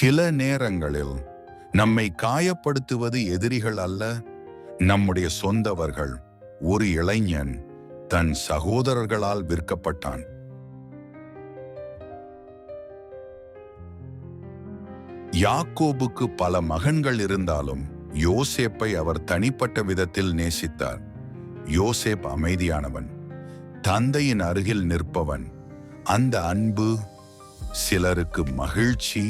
சில நேரங்களில் நம்மை காயப்படுத்துவது எதிரிகள் அல்ல, நம்முடைய சொந்தவர்கள். ஒரு இளைஞன் தன் சகோதரர்களால் விற்கப்பட்டான். யாக்கோபுக்கு பல மகன்கள் இருந்தாலும் யோசேப்பை அவர் தனிப்பட்ட விதத்தில் நேசித்தார். யோசேப் அமைதியானவன், தந்தையின் அருகில் நிற்பவன். அந்த அன்பு சிலருக்கு மகிழ்ச்சி,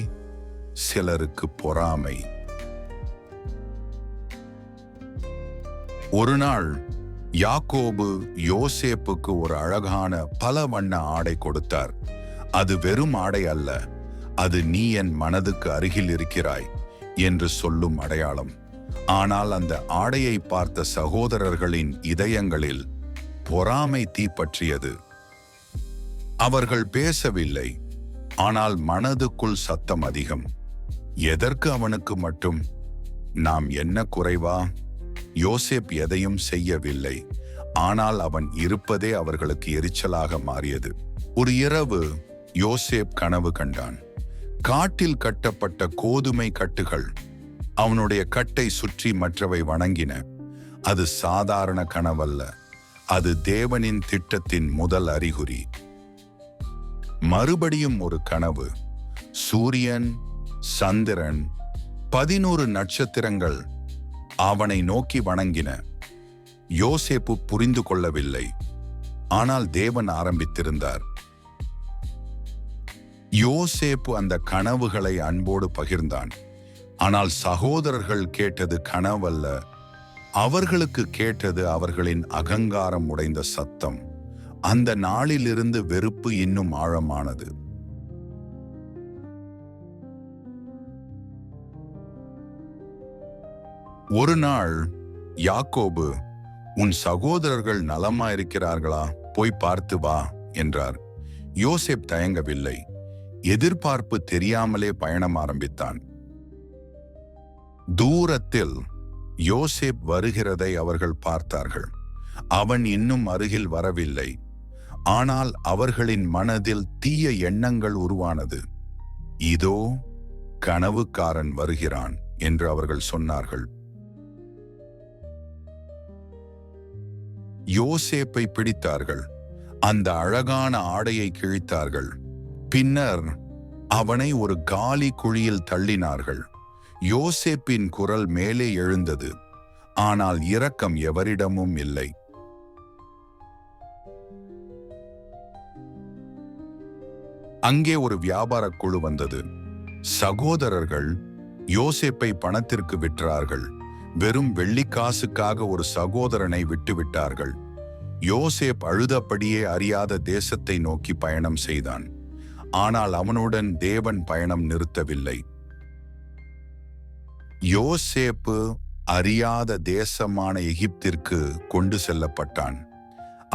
சிலருக்கு பொறாமை. ஒரு நாள் யாக்கோபு யோசேப்புக்கு ஒரு அழகான பல வண்ண ஆடை கொடுத்தார். அது வெறும் ஆடை அல்ல, அது நீ என் மனதுக்கு அருகில் இருக்கிறாய் என்று சொல்லும் அடையாளம். ஆனால் அந்த ஆடையை பார்த்த சகோதரர்களின் இதயங்களில் பொறாமை தீப்பற்றியது. அவர்கள் பேசவில்லை, ஆனால் மனதுக்குள் சத்தம் அதிகம். எதற்கு அவனுக்கு மட்டும்? நாம் என்ன குறைவா? யோசேப் எதையும் செய்யவில்லை, ஆனால் அவன் இருப்பதே அவர்களுக்கு எரிச்சலாக மாறியது. ஒரு இரவு யோசேப் கனவு கண்டான். காட்டில் கட்டப்பட்ட கோதுமை கட்டுகள் அவனுடைய கட்டை சுற்றி மற்றவை வணங்கின. அது சாதாரண கனவல்ல, அது தேவனின் திட்டத்தின் முதல் அறிகுறி. மறுபடியும் ஒரு கனவு. சூரியன், சந்திரன், 11 நட்சத்திரங்கள் அவனை நோக்கி வணங்கின. யோசேப்பு புரிந்து கொள்ளவில்லை, ஆனால் தேவன் ஆரம்பித்திருந்தார். யோசேப்பு அந்த கனவுகளை அன்போடு பகிர்ந்தான். ஆனால் சகோதரர்கள் கேட்டது கனவல்ல, அவர்களுக்கு கேட்டது அவர்களின் அகங்காரம் உடைந்த சத்தம். அந்த நாளிலிருந்து வெறுப்பு இன்னும் ஆழமானது. ஒரு நாள் யாக்கோபு, உன் சகோதரர்கள் நலமாயிருக்கிறார்களா? போய் பார்த்து வா என்றார். யோசேப் தயங்கவில்லை. எதிர்பார்ப்பு தெரியாமலே பயணம் ஆரம்பித்தான். தூரத்தில் யோசேப் வருகிறதை அவர்கள் பார்த்தார்கள். அவன் இன்னும் அருகில் வரவில்லை, ஆனால் அவர்களின் மனதில் தீய எண்ணங்கள் உருவானது. இதோ கனவுக்காரன் வருகிறான் என்று அவர்கள் சொன்னார்கள். யோசேப்பை பிடித்தார்கள், அந்த அழகான ஆடையை கிழித்தார்கள். பின்னர் அவனை ஒரு காலி குழியில் தள்ளினார்கள். யோசேப்பின் குரல் மேலே எழுந்தது, ஆனால் இரக்கம் எவரிடமும் இல்லை. அங்கே ஒரு வியாபார குழு வந்தது. சகோதரர்கள் யோசேப்பை பணத்திற்கு விற்றார்கள். வெறும் வெள்ளிக்காசுக்காக ஒரு சகோதரனை விட்டுவிட்டார்கள். யோசேப் அழுதபடியே அறியாத தேசத்தை நோக்கி பயணம் செய்தான். ஆனால் அவனுடன் தேவன் பயணம் நிறுத்தவில்லை. யோசேப்பு அறியாத தேசமான எகிப்திற்கு கொண்டு செல்லப்பட்டான்.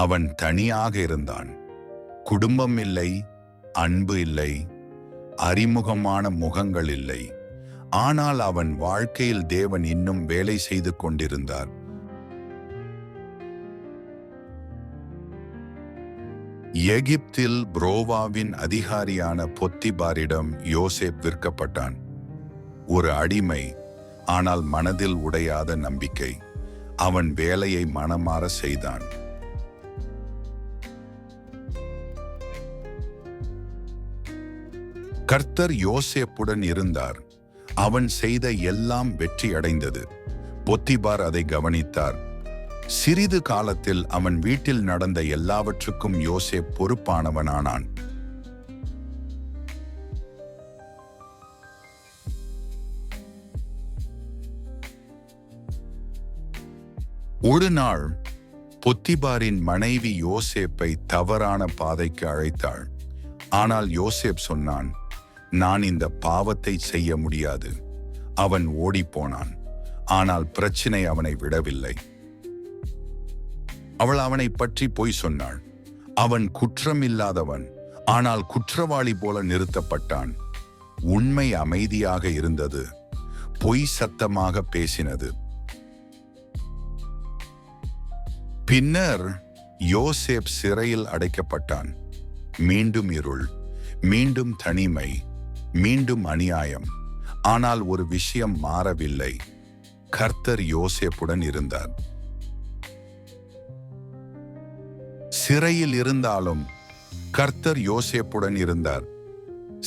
அவன் தனியாக இருந்தான். குடும்பம் இல்லை, அன்பு இல்லை, அறிமுகமான முகங்கள் இல்லை. ஆனால் அவன் வாழ்க்கையில் தேவன் இன்னும் வேலை செய்து கொண்டிருந்தார். எகிப்தில் புரோவாவின் அதிகாரியான பொத்திபாரிடம் யோசேப் விற்கப்பட்டான். ஒரு அடிமை, ஆனால் மனதில் உடையாத நம்பிக்கை. அவன் வேலையை மனமாற செய்தான். கர்த்தர் யோசேப்புடன் இருந்தார். அவன் செய்த எல்லாம் வெற்றி அடைந்தது. பொத்திபார் அதை கவனித்தார். சிறிது காலத்தில் அவன் வீட்டில் நடந்த எல்லாவற்றுக்கும் யோசேப் பொறுப்பானவனானான். ஒரு நாள் பொத்திபாரின் மனைவி யோசேப்பை தவறான பாதைக்கு அழைத்தாள். ஆனால் யோசேப் சொன்னான், நான் இந்த பாவத்தை செய்ய முடியாது. அவன் ஓடிப்போனான். ஆனால் பிரச்சனை அவனை விடவில்லை. அவள் அவனை பற்றி பொய் சொன்னாள். அவன் குற்றமில்லாதவன், ஆனால் குற்றவாளி போல நிறுத்தப்பட்டான். உண்மை அமைதியாக இருந்தது, பொய் சத்தமாக பேசினது. பின்னர் யோசேப் சிறையில் அடைக்கப்பட்டான். மீண்டும் இருள், மீண்டும் தனிமை, மீண்டும் அநியாயம். ஆனால் ஒரு விஷயம் மாறவில்லை. கர்த்தர் யோசேப்புடன் இருந்தார். சிறையில் இருந்தாலும் கர்த்தர் யோசேப்புடன் இருந்தார்.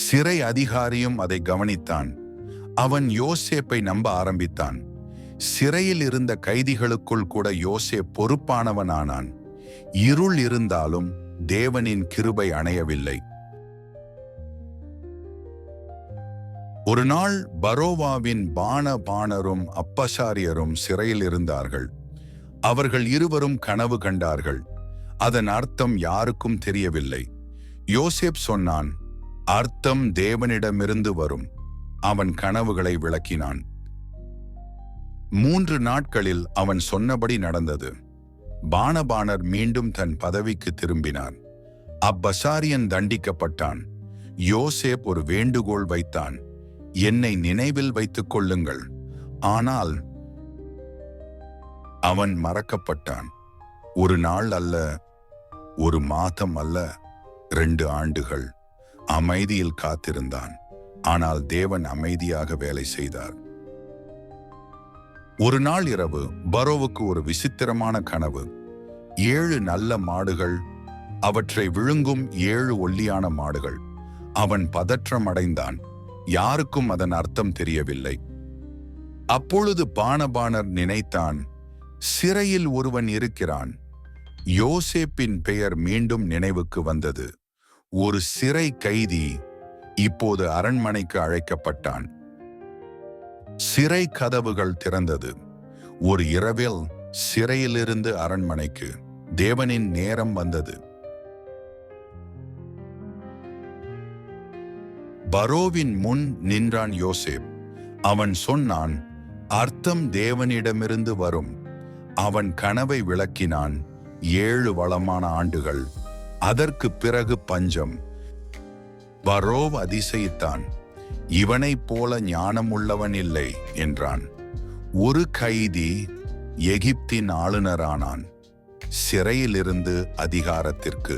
சிறை அதிகாரியும் அதை கவனித்தான். அவன் யோசேப்பை நம்ப ஆரம்பித்தான். சிறையில் இருந்த கைதிகளுக்குள் கூட யோசேப் பொறுப்பானவனானான். இருள் இருந்தாலும் தேவனின் கிருபை அணையவில்லை. ஒரு நாள் பரோவாவின் பானபானரும் அப்பசாரியரும் சிறையில் இருந்தார்கள். அவர்கள் இருவரும் கனவு கண்டார்கள். அதன் அர்த்தம் யாருக்கும் தெரியவில்லை. யோசேப் சொன்னான், அர்த்தம் தேவனிடமிருந்து வரும். அவன் கனவுகளை விளக்கினான். 3 நாட்களில் அவன் சொன்னபடி நடந்தது. பானபானர் மீண்டும் தன் பதவிக்கு திரும்பினார். அப்பசாரியன் தண்டிக்கப்பட்டான். யோசேப் ஒரு வேண்டுகோள் வைத்தான், என்னை நினைவில் வைத்துக் கொள்ளுங்கள். ஆனால் அவன் மறக்கப்பட்டான். ஒரு நாள் அல்ல, ஒரு மாதம் அல்ல, 2 ஆண்டுகள் அமைதியில் காத்திருந்தான். ஆனால் தேவன் அமைதியாக வேலை செய்தார். ஒரு நாள் இரவு பரோவுக்கு ஒரு விசித்திரமான கனவு. 7 நல்ல மாடுகள், அவற்றை விழுங்கும் 7 ஒல்லியான மாடுகள். அவன் பதற்றம் அடைந்தான். யாருக்கும் அதன் அர்த்தம் தெரியவில்லை. அப்பொழுது பானபானர் நினைத்தான், சிறையில் ஒருவன் இருக்கிறான். யோசேப்பின் பெயர் மீண்டும் நினைவுக்கு வந்தது. ஒரு சிறை கைதி இப்போது அரண்மனைக்கு அழைக்கப்பட்டான். சிறை கதவுகள் திறந்தது. ஒரு இரவில் சிறையிலிருந்து அரண்மனைக்கு தேவனின் நேரம் வந்தது. பரோவின் முன் நின்றான் யோசேப். அவன் சொன்னான், அர்த்தம் தேவனிடமிருந்து வரும். அவன் கனவை விளக்கினான். 7 வளமான ஆண்டுகள், அதற்கு பிறகு பஞ்சம். பரோவ் அதிசயித்தான். இவனைப் போல ஞானம் உள்ளவன் இல்லை என்றான். ஒரு கைதி எகிப்தின் ஆளுநரானான். சிறையிலிருந்து அதிகாரத்திற்கு.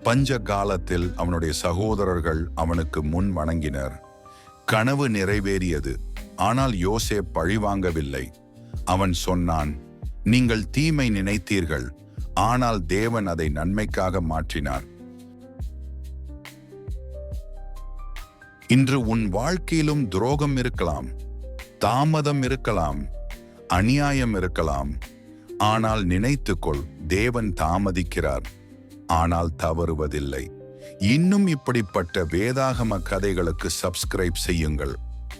பஞ்ச காலத்தில் அவனுடைய சகோதரர்கள் அவனுக்கு முன் வணங்கினர். கனவு நிறைவேறியது. ஆனால் யோசேப் பழிவாங்கவில்லை. அவன் சொன்னான், நீங்கள் தீமை நினைத்தீர்கள், ஆனால் தேவன் அதை நன்மைக்காக மாற்றினார். இன்று உன் வாழ்க்கையிலும் துரோகம் இருக்கலாம், தாமதம் இருக்கலாம், அநியாயம் இருக்கலாம். ஆனால் நினைத்துக்கொள், தேவன் தாமதிக்கிறார், ஆனால் தவறுவதில்லை. இன்னும் இப்படிப்பட்ட வேதாகம கதைகளுக்கு சப்ஸ்கிரைப் செய்யுங்கள்.